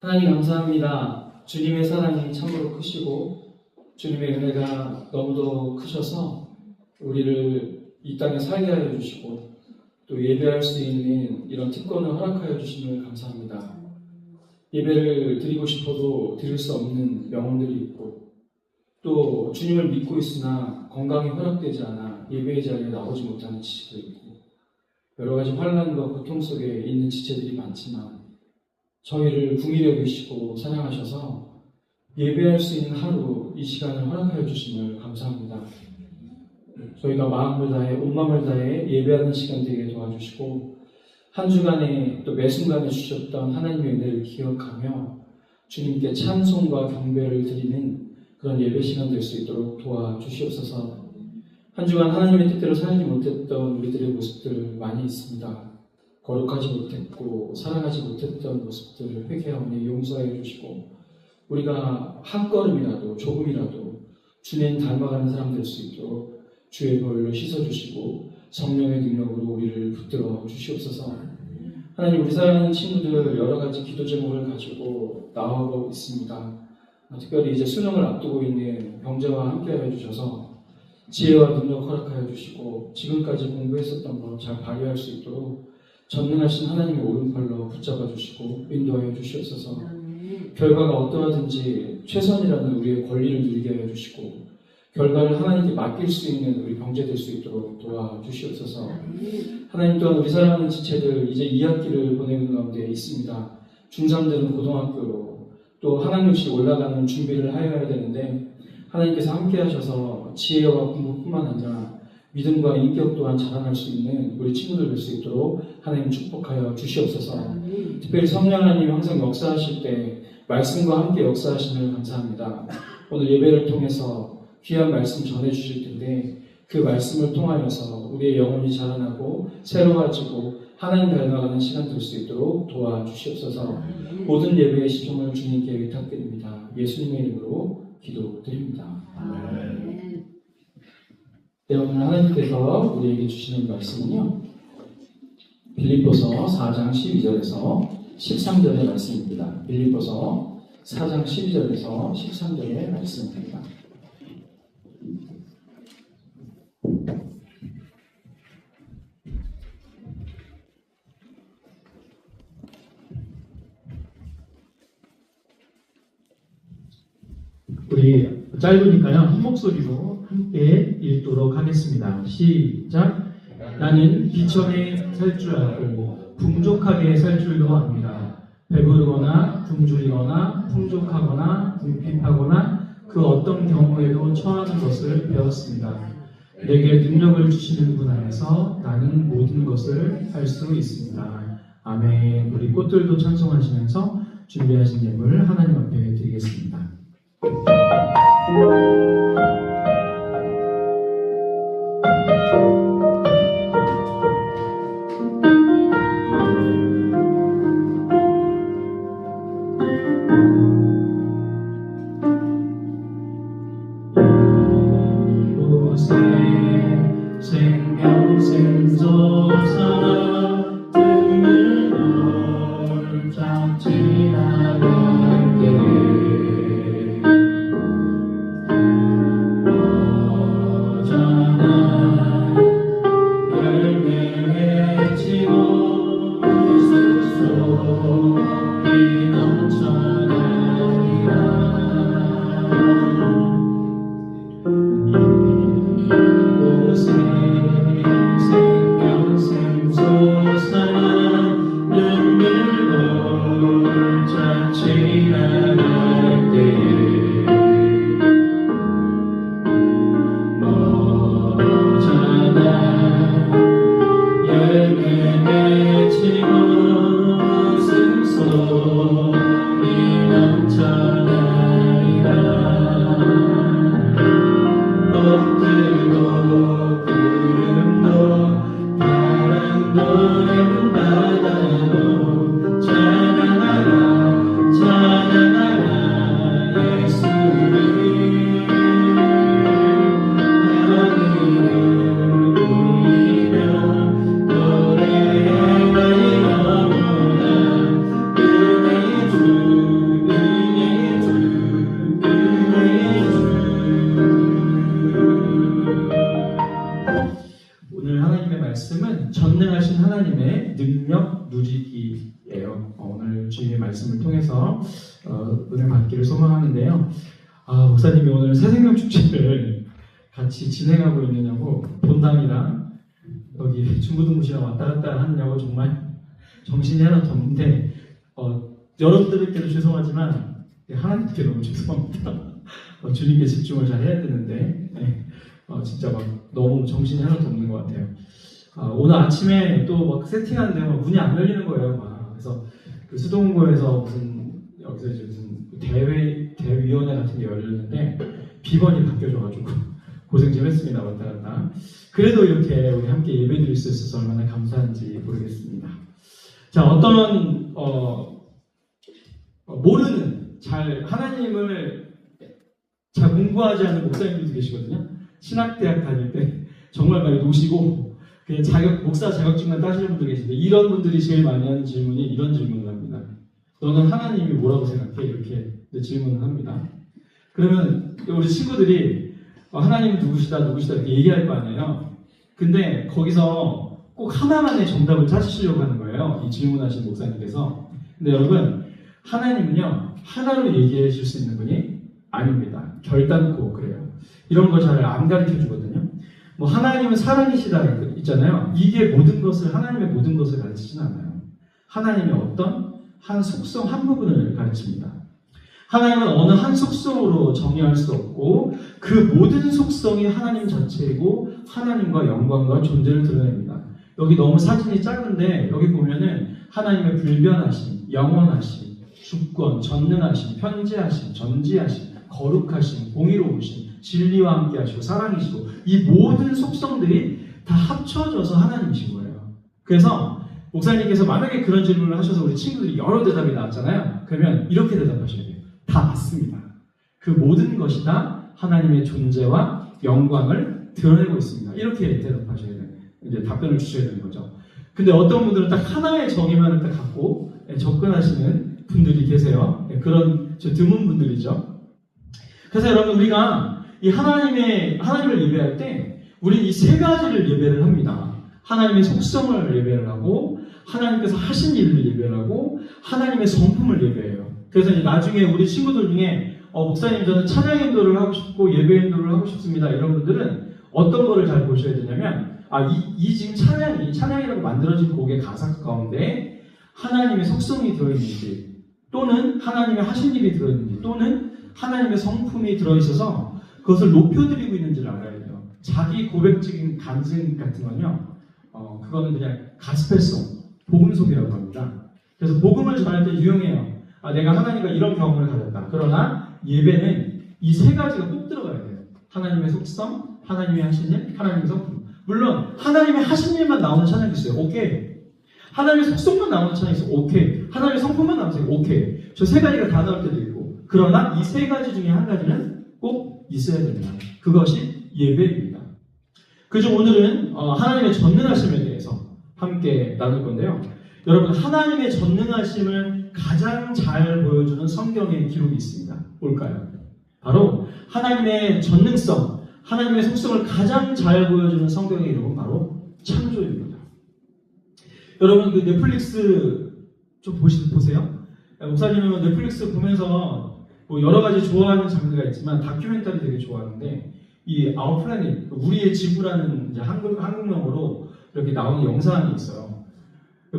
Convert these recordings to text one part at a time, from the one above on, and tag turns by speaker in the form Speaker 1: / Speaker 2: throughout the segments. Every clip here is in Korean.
Speaker 1: 하나님 감사합니다. 주님의 사랑이 참으로 크시고 주님의 은혜가 너무도 크셔서 우리를 이 땅에 살게 하여 주시고 또 예배할 수 있는 이런 특권을 허락하여 주심을 감사합니다. 예배를 드리고 싶어도 드릴 수 없는 영혼들이 있고 또 주님을 믿고 있으나 건강이 허락되지 않아 예배의 자리에 나오지 못하는 지체도 있고 여러 가지 환난과 고통 속에 있는 지체들이 많지만 저희를 궁히 여기시고 사랑하셔서 예배할 수 있는 하루 이 시간을 허락하여 주심을 감사합니다. 저희가 마음을 다해 온 마음을 다해 예배하는 시간 되게 도와주시고 한 주간에 또 매 순간에 주셨던 하나님의 은혜를 기억하며 주님께 찬송과 경배를 드리는 그런 예배 시간 될 수 있도록 도와주시옵소서. 한 주간 하나님의 뜻대로 살지 못했던 우리들의 모습들 많이 있습니다. 거룩하지 못했고 사랑하지 못했던 모습들을 회개하오니 용서해 주시고 우리가 한 걸음이라도 조금이라도 주님 닮아가는 사람 될 수 있도록 주의 보혈로 씻어주시고 성령의 능력으로 우리를 붙들어 주시옵소서. 하나님, 우리 사랑하는 친구들 여러 가지 기도 제목을 가지고 나오고 있습니다. 특별히 이제 수능을 앞두고 있는 병자와 함께하여 주셔서 지혜와 능력 허락하여 주시고 지금까지 공부했었던 것 잘 발휘할 수 있도록 전능하신 하나님의 오른팔로 붙잡아 주시고 인도하여 주시옵소서. 결과가 어떠하든지 최선이라는 우리의 권리를 누리게 하여 주시고 결과를 하나님께 맡길 수 있는 우리 병제 될 수 있도록 도와주시옵소서. 하나님, 또한 우리 사랑하는 지체들 이제 2학기를 보내는 가운데 있습니다. 중3들은 고등학교로 또 하나님씩 올라가는 준비를 하여야 되는데 하나님께서 함께 하셔서 지혜와 공부뿐만 아니라 믿음과 인격 또한 자라날 수 있는 우리 친구들 될 수 있도록 하나님 축복하여 주시옵소서. 특별히 성령 하나님 항상 역사하실 때 말씀과 함께 역사하심을 감사합니다. 오늘 예배를 통해서 귀한 말씀 전해주실 텐데 그 말씀을 통하여서 우리의 영혼이 자라나고 새로워지고 하나님 닮아가는 시간 될 수 있도록 도와주시옵소서. 모든 예배의 시종을 주님께 의탁드립니다. 예수님의 이름으로 기도드립니다. 네, 오늘 하나님께서 우리에게 주시는 말씀은요, 빌립보서 4장 12절에서 13절의 말씀입니다. 빌립보서 4장 12절에서 13절의 말씀입니다.
Speaker 2: 우리 짧으니까요, 한 목소리로 함께 읽도록 하겠습니다. 시작. 나는 비천에 살 줄 알고 풍족하게 살 줄도 압니다. 배부르거나 굶주리거나 풍족하거나 궁핍하거나 그 어떤 경우에도 처하는 것을 배웠습니다. 내게 능력을 주시는 분 안에서 나는 모든 것을 할 수 있습니다. 아멘. 우리 꽃들도 찬송하시면서 준비하신 예물 하나님 앞에 드리겠습니다. 생명샘 솟아나 등을 돌짝 지나갈게 어전한 열매 맺히고 이슬 속이 넘쳐나네 말씀을 통해서 은혜 받기를 소망하는데요. 목사님이 오늘 새생명 축제를 같이 진행하고 있느냐고 본당이랑 여기 중부등부시랑 왔다 갔다 하느냐고 정말 정신이 하나도 없는데 여러분들께도 죄송하지만 하나님께 너무 죄송합니다. 주님께 집중을 잘 해야 되는데 진짜 막 너무 정신이 하나도 없는 것 같아요. 오늘 아침에 또 막 세팅하는데 막 문이 안 열리는 거예요. 그래서 그 수동고에서 여기서 이제 무슨 대위원회 같은 게 열렸는데 비번이 바뀌어져가지고 고생 좀 했습니다. 왔다 갔다. 그래도 이렇게 우리 함께 예배드릴 수 있어서 얼마나 감사한지 모르겠습니다. 자, 어떤 모르는 하나님을 잘 공부하지 않는 목사님들도 계시거든요. 신학대학 다닐 때 정말 많이 노시고 그냥 목사 자격증만 따시는 분들 계신데 이런 분들이 제일 많이 하는 질문이 이런 질문을 합니다. 너는 하나님이 뭐라고 생각해? 이렇게 질문을 합니다. 그러면 우리 친구들이 하나님은 누구시다 이렇게 얘기할 거 아니에요. 근데 거기서 꼭 하나만의 정답을 찾으시려고 하는 거예요. 이 질문하신 목사님께서. 근데 여러분, 하나님은요 하나로 얘기해 줄 수 있는 분이 아닙니다. 결단코 그래요. 이런 거 잘 안 가르쳐 주거든요. 뭐 하나님은 사랑이시다 있잖아요. 이게 하나님의 모든 것을 가르치진 않아요. 하나님의 어떤 한 속성 한 부분을 가르칩니다. 하나님은 어느 한 속성으로 정의할 수 없고 그 모든 속성이 하나님 자체이고 하나님과 영광과 존재를 드러냅니다. 여기 너무 사진이 작은데 여기 보면은 하나님의 불변하심, 영원하심, 주권, 전능하심, 편지하심, 전지하심, 거룩하심, 공의로우심, 진리와 함께 하시고 사랑이시고 이 모든 속성들이 다 합쳐져서 하나님이신 거예요. 그래서 목사님께서 만약에 그런 질문을 하셔서 우리 친구들이 여러 대답이 나왔잖아요. 그러면 이렇게 대답하셔야 돼요. 다 맞습니다. 그 모든 것이 다 하나님의 존재와 영광을 드러내고 있습니다. 이렇게 대답하셔야 돼요. 이제 답변을 주셔야 되는 거죠. 근데 어떤 분들은 딱 하나의 정의만을 딱 갖고 접근하시는 분들이 계세요. 그런 드문 분들이죠. 그래서 여러분 우리가 이 하나님을 예배할 때 우리는 이 세 가지를 예배를 합니다. 하나님의 속성을 예배를 하고 하나님께서 하신 일을 예배를 하고 하나님의 성품을 예배해요. 그래서 나중에 우리 친구들 중에 목사님 저는 찬양 인도를 하고 싶고 예배 인도를 하고 싶습니다. 이런 분들은 어떤 거를 잘 보셔야 되냐면 이 지금 찬양이라고 만들어진 곡의 가사 가운데 하나님의 속성이 들어있는지 또는 하나님의 하신 일이 들어있는지 또는 하나님의 성품이 들어있어서 그것을 높여드리고 있는지를 알아야 돼요. 자기 고백적인 간증 같은 건요. 그거는 그냥 가스펠송, 복음송이라고 합니다. 그래서 복음을 전할 때 유용해요. 내가 하나님과 이런 경험을 가졌다. 그러나 예배는 이 세 가지가 꼭 들어가야 돼요. 하나님의 속성, 하나님의 하신 일, 하나님의 성품. 물론 하나님의 하신 일만 나오는 찬양이 있어요. 오케이. 하나님의 속성만 나오는 찬양이 있어요. 오케이. 하나님의 성품만 나오는 찬양이 오케이. 저 세 가지가 다 나올 때도 있고. 그러나 이 세 가지 중에 한 가지는 꼭 있어야 됩니다. 그것이 예배입니다. 그래서 오늘은 하나님의 전능하심에 대해서 함께 나눌 건데요. 여러분 하나님의 전능하심을 가장 잘 보여주는 성경의 기록이 있습니다. 뭘까요? 바로 하나님의 전능성, 하나님의 속성을 가장 잘 보여주는 성경의 이름은 바로 창조입니다. 여러분 그 넷플릭스 좀 보세요. 목사님은 넷플릭스 보면서 뭐 여러 가지 좋아하는 장르가 있지만 다큐멘터리 되게 좋아하는데 이 Our Planet, 우리의 지구라는 이제 한국명으로 이렇게 나오는 영상이 있어요.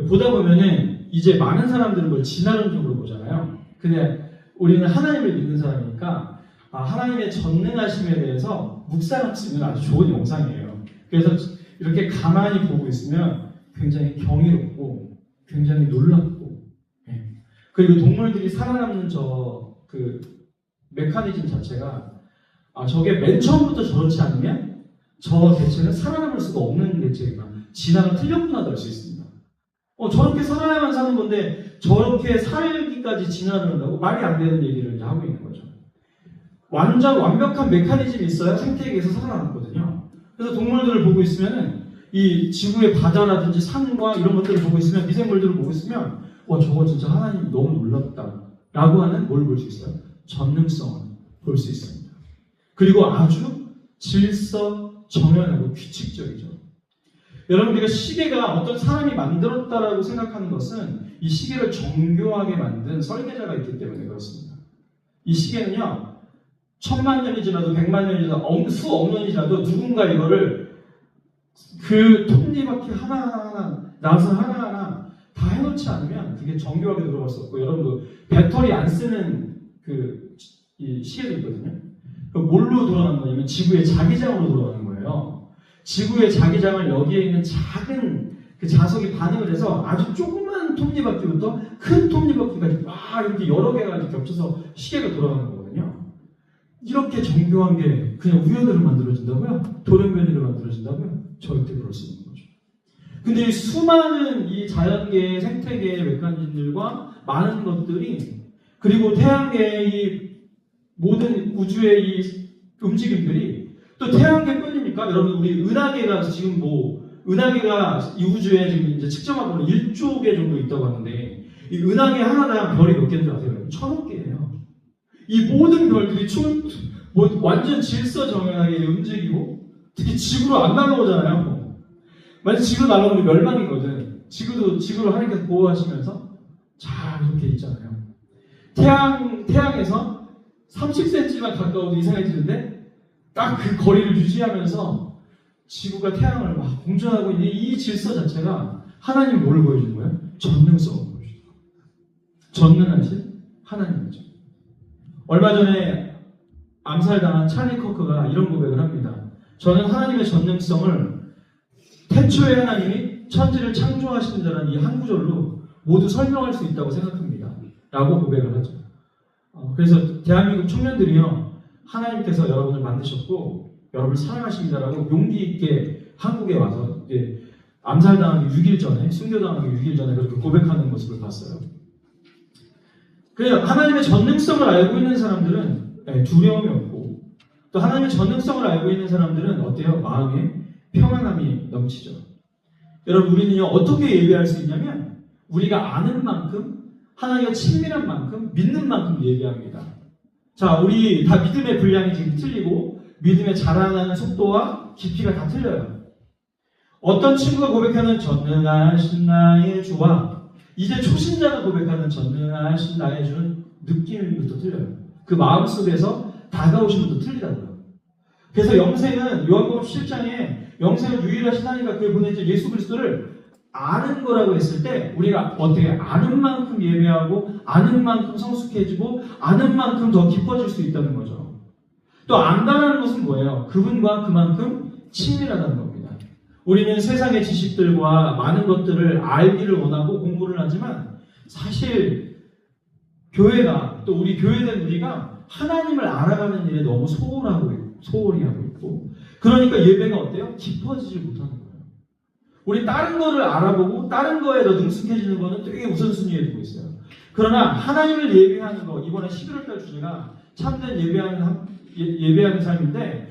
Speaker 2: 보다 보면은 이제 많은 사람들은 그걸 진화론적으로 보잖아요. 근데 우리는 하나님을 믿는 사람이니까 하나님의 전능하심에 대해서 묵상할 수 있는 아주 좋은 영상이에요. 그래서 이렇게 가만히 보고 있으면 굉장히 경이롭고 굉장히 놀랍고 그리고 동물들이 살아남는 그 메커니즘 자체가 저게 맨 처음부터 저렇지 않으면 저 개체는 살아남을 수가 없는 개체가 진화가 틀렸구나도 알 수 있습니다. 저렇게 살아야만 사는 건데 저렇게 살기까지 진화를 한다고 말이 안 되는 얘기를 이제 하고 있는 거죠. 완전 완벽한 메커니즘이 있어야 생태계에서 살아남거든요. 그래서 동물들을 보고 있으면은 이 지구의 바다라든지 산과 이런 것들을 보고 있으면 미생물들을 보고 있으면 저거 진짜 하나님 너무 놀랍다 라고 하는 뭘 볼 수 있어요? 전능성을 볼 수 있습니다. 그리고 아주 질서정연하고 규칙적이죠. 여러분 우리가 시계가 어떤 사람이 만들었다라고 생각하는 것은 이 시계를 정교하게 만든 설계자가 있기 때문에 그렇습니다. 이 시계는요, 1000만 년이 지나도 100만 년이 지나도 수억 년이 지나도 누군가 이거를 그 톱니바퀴 하나하나, 나사 하나하나 다 해놓지 않으면 그게 정교하게 돌아갈 수 없고, 여러분 그 배터리 안 쓰는 이 시계도 있거든요. 그 뭘로 돌아가는 거냐면 지구의 자기장으로 돌아가는 거예요. 지구의 자기장을 여기에 있는 작은 그 자석이 반응을 해서 아주 조그만 톱니바퀴부터 큰 톱니바퀴까지 막 이렇게 여러 개가 겹쳐서 시계가 돌아가는 거거든요. 이렇게 정교한 게 그냥 우연으로 만들어진다고요? 돌연변이로 만들어진다고요? 절대 그럴 수 없는 거죠. 근데 이 수많은 이 자연계의 생태계의 메커니즘들과 많은 것들이, 그리고 태양계의 이 모든 우주의 이 움직임들이 또 태양계뿐입니까? 여러분, 우리 은하계가 지금 은하계가 이 우주에 지금 이제 측정하고는 1조 개 정도 있다고 하는데, 이 은하계 하나당 별이 몇 개인 줄 아세요? 1000억 개예요. 이 모든 별들이 완전 질서정연하게 움직이고, 특히 지구로 안 날아오잖아요. 만약 지구로 날아오면 멸망이거든. 지구를 하나님께서 보호하시면서 잘 이렇게 있잖아요. 태양에서 30cm만 가까워도 이상해지는데 딱 그 거리를 유지하면서 지구가 태양을 막 공전하고 있는 이 질서 자체가 하나님이 뭘 보여주는 거예요? 전능성을 보여주는 거예요. 전능하신 하나님이죠. 얼마 전에 암살당한 찰리 커크가 이런 고백을 합니다. 저는 하나님의 전능성을 태초에 하나님이 천지를 창조하신다는 이 한 구절로 모두 설명할 수 있다고 생각합니다. 라고 고백을 하죠. 그래서 대한민국 청년들이요, 하나님께서 여러분을 만드셨고 여러분을 사랑하십니다라고 용기 있게 한국에 와서 암살당하기 6일 전에, 순교당하기 6일 전에 그렇게 고백하는 모습을 봤어요. 그래서 하나님의 전능성을 알고 있는 사람들은 두려움이 없고, 또 하나님의 전능성을 알고 있는 사람들은 어때요? 마음에 평안함이 넘치죠. 여러분, 우리는요, 어떻게 예배할 수 있냐면 우리가 아는 만큼, 하나님과 친밀한 만큼, 믿는 만큼 예배합니다. 자, 우리 다 믿음의 분량이 지금 틀리고 믿음의 자라나는 속도와 깊이가 다 틀려요. 어떤 친구가 고백하는 전능하신 나의 주와 이제 초신자가 고백하는 전능하신 나의 주는 느낌부터 틀려요. 그 마음속에서 다가오신 분도 틀리다고요. 그래서 영생은 요한복음 7장에 영생은 유일하신 하나님과 그의 보내신 예수 그리스도를 아는 거라고 했을 때 우리가 어떻게 아는 만큼 예배하고 아는 만큼 성숙해지고 아는 만큼 더 깊어질 수 있다는 거죠. 또 안다는 것은 뭐예요? 그분과 그만큼 친밀하다는 겁니다. 우리는 세상의 지식들과 많은 것들을 알기를 원하고 공부를 하지만 사실 교회가, 또 우리 교회된 우리가 하나님을 알아가는 일에 너무 소홀히 하고 있고, 그러니까 예배가 어때요? 깊어지지 못하는 거예요. 우리 다른 거를 알아보고 다른 거에 더 능숙해지는 거는 되게 우선순위에 두고 있어요. 그러나 하나님을 예배하는 거, 이번에 11월달 주제가 참된 예배하는 삶인데,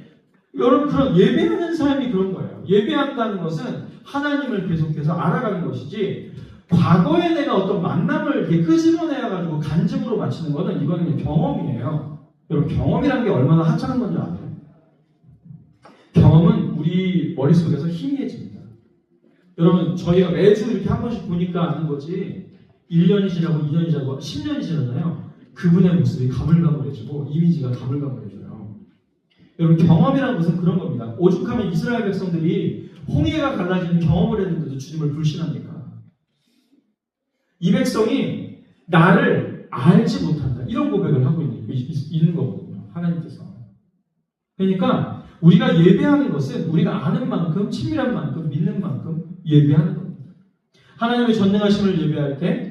Speaker 2: 여러분, 그런 예배하는 삶이 그런 거예요. 예배한다는 것은 하나님을 계속해서 알아가는 것이지, 과거에 내가 어떤 만남을 이렇게 끄집어내가지고 간증으로 마치는 거는 이거는 경험이에요. 여러분, 경험이라는 게 얼마나 하찮은 건지 아세요? 경험은 우리 머릿속에서 희미해집니다. 여러분, 저희가 매주 이렇게 한 번씩 보니까 아는 거지, 1년이 지나고 2년이 지나고 10년이 지나잖아요. 그분의 모습이 가물가물해지고 이미지가 가물가물해져요. 여러분, 경험이라는 것은 그런 겁니다. 오죽하면 이스라엘 백성들이 홍해가 갈라지는 경험을 했는데도 주님을 불신합니까? 이 백성이 나를 알지 못한다, 이런 고백을 하고 있는 거거든요, 하나님께서. 그러니까 우리가 예배하는 것은 우리가 아는 만큼, 친밀한 만큼, 믿는 만큼 예배하는 겁니다. 하나님의 전능하심을 예배할 때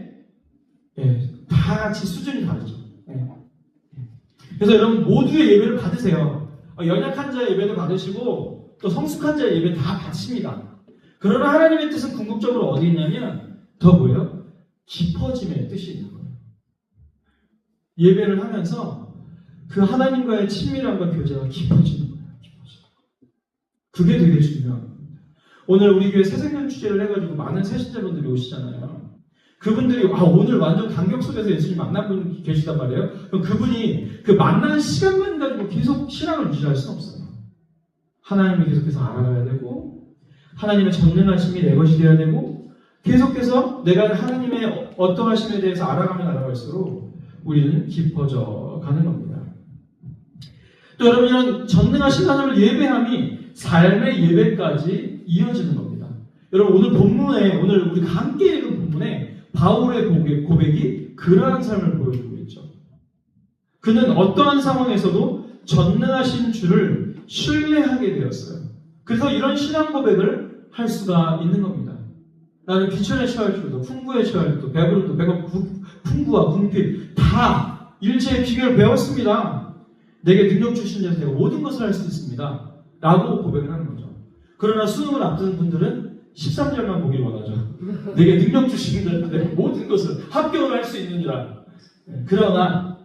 Speaker 2: 다 같이 수준이 다르죠. 그래서 여러분, 모두의 예배를 받으세요. 연약한 자의 예배도 받으시고 또 성숙한 자의 예배 다 받으십니다. 그러나 하나님의 뜻은 궁극적으로 어디 있냐면 더 뭐예요? 깊어짐의 뜻이 있는 거예요. 예배를 하면서 그 하나님과의 친밀함과 교제가 깊어지는 거예요. 그게 되게 중요한 겁니다. 오늘 우리 교회 새생명 취재를 해가지고 많은 새신자분들이 오시잖아요. 그분들이 오늘 완전 감격 속에서 예수님 만난 분 계시단 말이에요. 그럼 그분이 그 만나는 시간만 가지고 계속 신앙을 유지할 수는 없어요. 하나님을 계속해서 알아가야 되고, 하나님의 전능하심이 내 것이 되어야 되고, 계속해서 내가 하나님의 어떠하심에 대해서 알아가면 알아갈수록 우리는 깊어져 가는 겁니다. 또 여러분, 이런 전능하신 하나님을 예배함이 삶의 예배까지 이어지는 겁니다. 여러분, 오늘 본문에, 오늘 우리가 함께 읽은 본문에 바울의 고백이 그러한 삶을 보여주고 있죠. 그는 어떠한 상황에서도 전능하신 주를 신뢰하게 되었어요. 그래서 이런 신앙 고백을 할 수가 있는 겁니다. 나는 비천에 처할 줄도, 풍부에 처할 줄도, 배부름도, 풍부와 궁핍 다 일체의 비결을 배웠습니다. 내게 능력 주신 자에서 내가 모든 것을 할 수 있습니다. 라고 고백을 하는 거죠. 그러나 수능을 앞둔 분들은 13절만 보길 원하죠. 내게 능력 주신 자에서 내가 모든 것을 합격을 할 수 있느니라. 그러나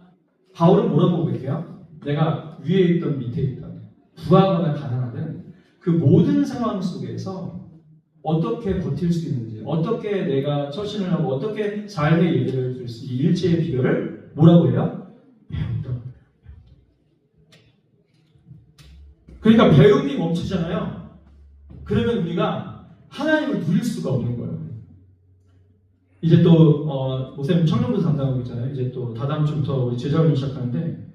Speaker 2: 바울은 뭐라고 고백해요? 내가 위에 있던 밑에 있던 부하거나 가난하든 그 모든 상황 속에서 어떻게 버틸 수 있는지, 어떻게 내가 처신을 하고 어떻게 삶의 예배를 줄 수 있는지 일체의 비결을 뭐라고 해요? 배운다. 그러니까 배움이 멈추잖아요. 그러면 우리가 하나님을 누릴 수가 없는 거예요. 이제 또 목사님 청년부 담당하고 있잖아요. 이제 또 다다음 주부터 우리 제자훈련 시작하는데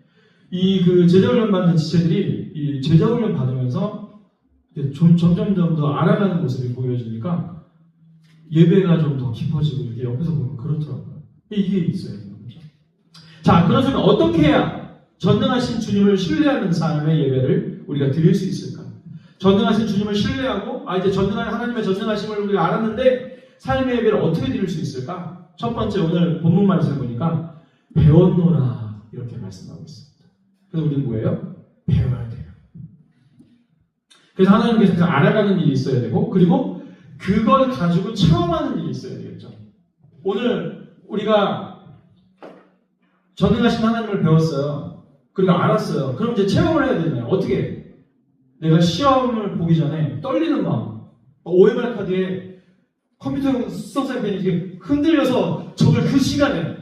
Speaker 2: 이 그 제자훈련 받는 지체들이 이 제자훈련 받으면서 점점 더 알아가는 모습이 보여지니까 예배가 좀 더 깊어지고 이렇게 옆에서 보면 그렇더라고요. 이게 있어요. 자, 그렇다면 어떻게 해야 전능하신 주님을 신뢰하는 삶의 예배를 우리가 드릴 수 있을까? 전능하신 주님을 신뢰하고 이제 전능한 하나님의 전능하심을 우리가 알았는데 삶의 예배를 어떻게 드릴 수 있을까? 첫 번째, 오늘 본문 말씀을 보니까 배웠노라 이렇게 말씀하고 있습니다. 그래서 우리는 뭐예요? 배워야 돼요. 그래서 하나님께서 알아가는 일이 있어야 되고, 그리고 그걸 가지고 체험하는 일이 있어야 되겠죠. 오늘 우리가 전능하신 하나님을 배웠어요. 그리고 알았어요. 그럼 이제 체험을 해야 되잖아요. 어떻게? 내가 시험을 보기 전에 떨리는 마음, OMR 카드에 컴퓨터 수석사님이 이렇게 흔들려서 저걸 그 시간에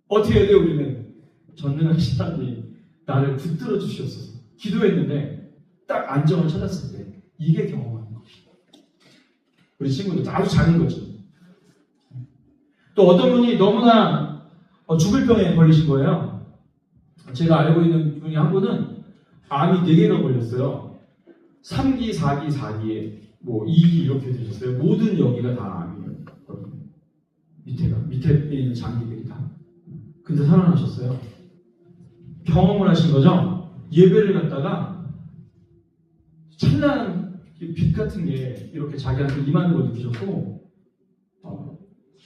Speaker 2: 어떻게 해야 돼요? 우리는 전능하신 하나님이 나를 붙들어 주시옵소서 기도했는데 딱 안정을 찾았을 때 이게 경험하는 거예요. 우리 친구들 아주 작은 거죠. 또 어떤 분이 너무나 죽을 병에 걸리신 거예요. 제가 알고 있는 분이 한 분은 암이 4개가 걸렸어요. 3기, 4기, 4기에 2기 이렇게 되셨어요. 모든 여기가 다 암이에요. 밑에 있는 장기들이 다. 근데 살아나셨어요. 경험을 하신 거죠. 예배를 갖다가 찬란한 빛 같은 게 이렇게 자기한테 임하는 걸 느끼셨고,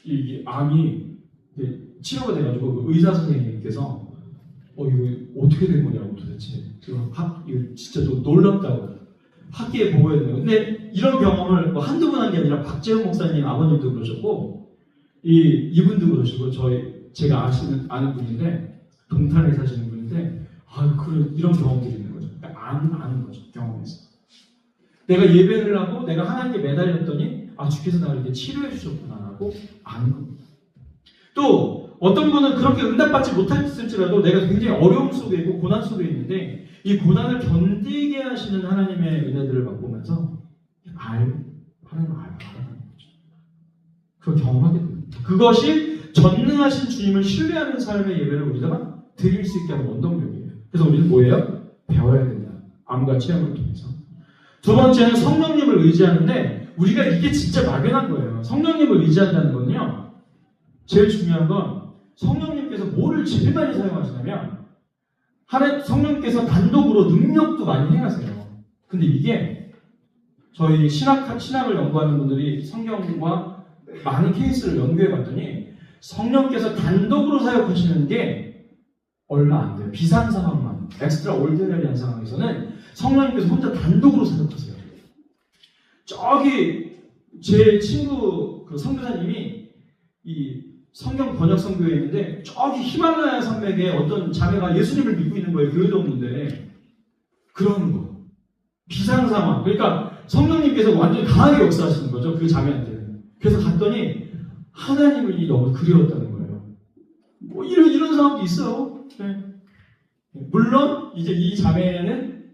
Speaker 2: 이 암이 치료가 돼가지고 의사 선생님께서 이거 어떻게 된 거냐고 도대체 이거 진짜 놀랍다고 학계에 보고해야 되는 거예요. 근데 이런 경험을 한두 번 한 게 아니라 박재훈 목사님 아버님도 그러셨고 이분도 그러시고 제가 아는 분인데 동탄에 사시는 분인데 이런 경험들이 있는 거죠. 아는 거죠. 경험에서 내가 예배를 하고 내가 하나님께 매달렸더니 주께서 나를 이렇게 치료해 주셨구나라고 아는 겁니다. 또 어떤 분은 그렇게 응답받지 못했을지라도 내가 굉장히 어려움 속에 있고 고난 속에 있는데 이 고난을 견디게 하시는 하나님의 은혜들을 맛보면서 하나님을 알아가는 거죠. 그걸 경험하게 됩니다. 그것이 전능하신 주님을 신뢰하는 삶의 예배를 우리가 드릴 수 있게 하는 원동력이에요. 그래서 우리는 뭐예요? 배워야 된다. 암과 체험을 통해서. 두 번째는 성령님을 의지하는데 우리가 이게 진짜 막연한 거예요. 성령님을 의지한다는 건요. 제일 중요한 건 성령님께서 뭐를 제일 많이 사용하시냐면 성령님께서 단독으로 능력도 많이 행하세요. 근데 이게 저희 신학을 연구하는 분들이 성경과 많은 케이스를 연구해 봤더니 성령께서 단독으로 사역하시는 게 얼마 안 돼요. 비상 상황만, 엑스트라 올디너리한 상황에서는 성령님께서 혼자 단독으로 사역하세요. 저기 제 친구 선교사님이 이 성경 번역 선교에 있는데 저기 히말라야 산맥에 어떤 자매가 예수님을 믿고 있는 거예요. 교회도 없는데 그런 거 비상 상황. 그러니까 성령님께서 완전히 강하게 역사하시는 거죠. 그 자매한테는. 그래서 갔더니 하나님이 너무 그리웠다는 거예요. 이런 상황도 있어요. 네. 물론 이제 이 자매는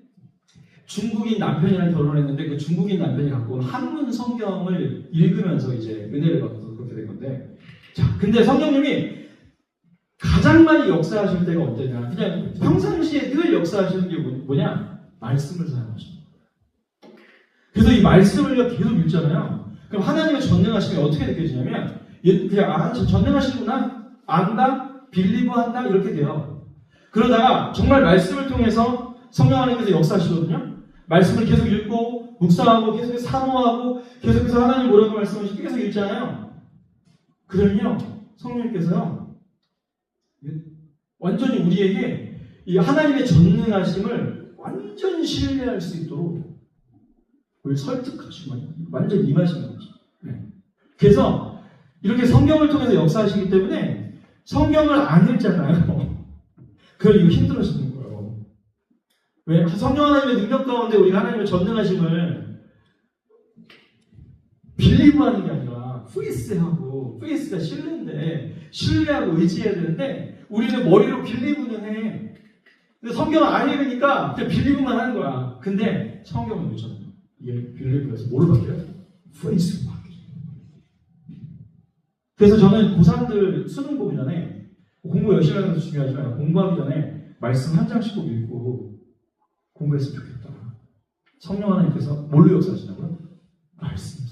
Speaker 2: 중국인 남편이랑 결혼했는데 그 중국인 남편이 갖고 온 한문 성경을 읽으면서 이제 은혜를 받고 그렇게 된 건데. 자, 근데 성령님이 가장 많이 역사하실 때가 언제냐? 그냥 평상시에 늘 역사하시는 게 뭐냐? 말씀을 사용하시는 거예요. 그래서 이 말씀을 계속 읽잖아요. 그럼 하나님의 전능하심이 어떻게 느껴지냐면 그냥 전능하시구나, 안다, 빌리브한다 이렇게 돼요. 그러다가 정말 말씀을 통해서 성령 하나님께서 역사하시거든요. 말씀을 계속 읽고 묵상하고 계속해서 사모하고 계속해서 하나님 뭐라고 말씀하시고 계속 읽잖아요. 그러면요 성령님께서요 완전히 우리에게 이 하나님의 전능하심을 완전히 신뢰할 수 있도록 우리 설득하시고 완전히 임하시는 거죠. 그래서 이렇게 성경을 통해서 역사하시기 때문에 성경을 안 읽잖아요. 그러니까 힘들어지는 거예요. 왜? 성령 하나님의 능력 가운데 우리가 하나님의 전능하심을 빌리브하는 게 아니라 프리스가 신뢰인데 신뢰하고 의지해야 되는데 우리는 머리로 빌리브는 해. 근데 성경을 안 읽으니까 그냥 빌리브만 하는 거야. 근데 성경은 그렇잖아요. 이게 빌리브에서 뭘로 바뀌어요? 프리스로 바뀌어요. 그래서 저는 고3들 수능 보기 전에 공부 열심히 하는 것도 중요하지만 공부하기 전에 말씀 한 장씩 꼭 읽고 공부했으면 좋겠다. 성령 하나님께서 뭘로 역사하시냐고요? 말씀으로.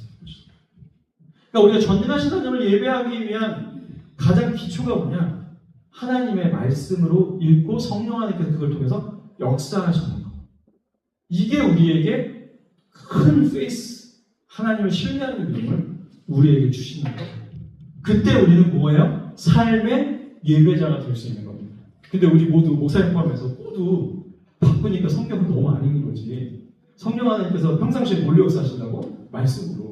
Speaker 2: 그러니까 우리가 전능하신 하나님을 예배하기 위한 가장 기초가 뭐냐? 하나님의 말씀으로 읽고 성령 하나님께서 그걸 통해서 역사하시는 거. 이게 우리에게 큰 페이스, 하나님을 신뢰하는 믿음을 우리에게 주시는 거예요. 그때 우리는 뭐예요? 삶의 예배자가 될 수 있는 겁니다. 근데 우리 모두 목사님 포함해서 모두 바쁘니까 성경을 너무 안 읽는 거지. 성령 하나님께서 평상시에 뭘로 역사하신다고? 말씀으로.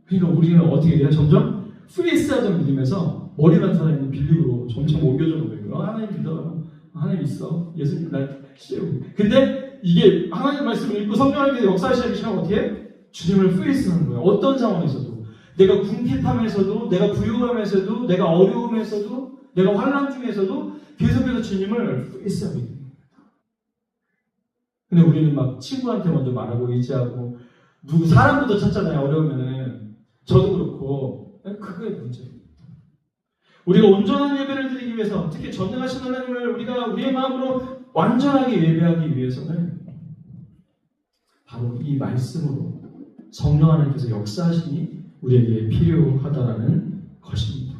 Speaker 2: 그러니까 우리는 어떻게 돼요? 점점 프리스하던 믿음에서 머리만 살아있는 빌립으로 점점 옮겨져 오는 거예요. 하나님 믿어요. 하나님 있어. 예수님 날 싫어요. 근데 이게 하나님 말씀을 읽고 성령 하나님께서 역사하시는 시간 어떻게 해? 주님을 프리스하는 거예요. 어떤 상황에서도. 내가 궁핍함에서도, 내가 부유함에서도, 내가 어려움에서도, 내가 환난 중에서도 계속해서 주님을 프리스하고 있는 거예요. 근데 우리는 막 친구한테 먼저 말하고 의지하고 누구 사람부터 찾잖아요. 어려우면은. 저도 그렇고 그게 문제입니다. 우리가 온전한 예배를 드리기 위해서 특히 전능하신 하나님을 우리가 우리의 마음으로 완전하게 예배하기 위해서는 바로 이 말씀으로 성령 하나님께서 역사하시니 우리에게 필요하다라는 것입니다.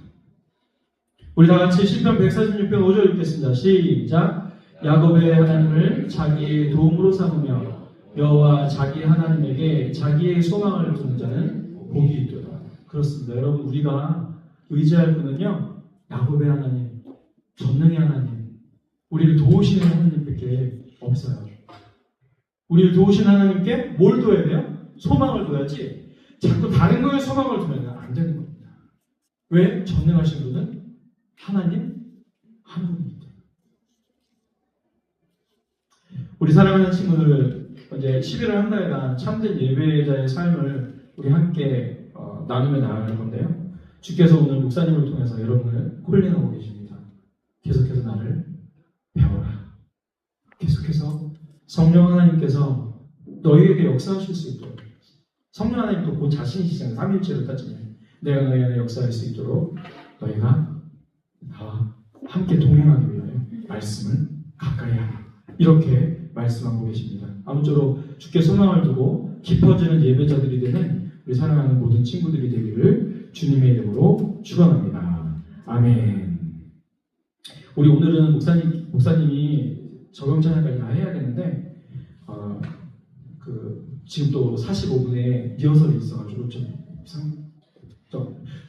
Speaker 2: 우리 다 같이 시편 146편 5절 읽겠습니다. 시작. 야곱의 하나님을 자기의 도움으로 삼으며 여호와 자기 하나님에게 자기의 소망을 두는 자는 복이 있도다. 그렇습니다. 여러분 우리가 의지할 분은요 야곱의 하나님, 전능의 하나님, 우리를 도우시는 하나님밖에 없어요. 우리를 도우시는 하나님께 뭘 둬야 돼요? 소망을 둬야지. 자꾸 다른 거에 소망을 두면 안 되는 겁니다. 왜? 전능하신 분은 하나님 한 분입니다. 우리 사랑하는 친구들 이제 11월 한 달간 참된 예배자의 삶을 우리 함께 나누며 나아갈 건데요. 주께서 오늘 목사님을 통해서 여러분을 콜링하고 계십니다. 계속해서 나를 배워라. 계속해서 성령 하나님께서 너희에게 역사하실 수 있도록 성령 하나님도 곧 자신이시잖아요. 삼위일체를 따지면 내가 너희 안에 역사할 수 있도록 너희가 다 함께 동행하기 위해 말씀을 가까이 하라. 이렇게 말씀하고 계십니다. 아무쪼록 주께 소망을 두고 깊어지는 예배자들이 되는 우리 사랑하는 모든 친구들이 되기를 주님의 이름으로 축원합니다. 아멘. 우리 오늘은 목사님이 적용찬양까지 다 해야겠는데 지금 또 45분에 리허설이 있어가지고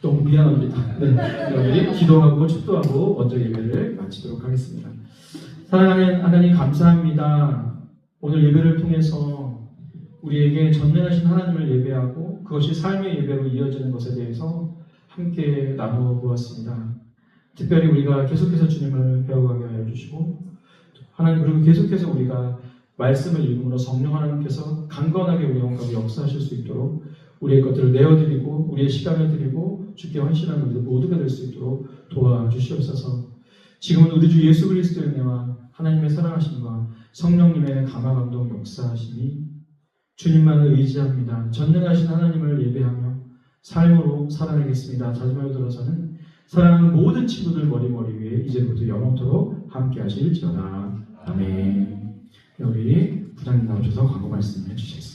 Speaker 2: 너무 미안합니다. 네, 우리 기도하고 축도하고 먼저 예배를 마치도록 하겠습니다. 사랑하는 하나님 감사합니다. 오늘 예배를 통해서 우리에게 전능하신 하나님을 예배하고 그것이 삶의 예배로 이어지는 것에 대해서 함께 나누어 보았습니다. 특별히 우리가 계속해서 주님을 배워가게 하여 주시고 하나님 그리고 계속해서 우리가 말씀을 읽음으로 성령 하나님께서 강건하게 우리 영혼가운데 역사하실 수 있도록 우리의 것들을 내어드리고 우리의 시간을 드리고 주께 헌신하는 우리들 모두가 될 수 있도록 도와주시옵소서. 지금은 우리 주 예수 그리스도의 은혜와 하나님의 사랑하심과 성령님의 감화 감동 역사하심이 주님만을 의지합니다. 전능하신 하나님을 예배하며 삶으로 살아내겠습니다. 다짐하여 들어서는 사랑하는 모든 친구들 머리 위에 이제부터 영원토록 함께 하실지어다. 아멘. 우리 부장님 나오셔서 광고 말씀해 주시겠습니다.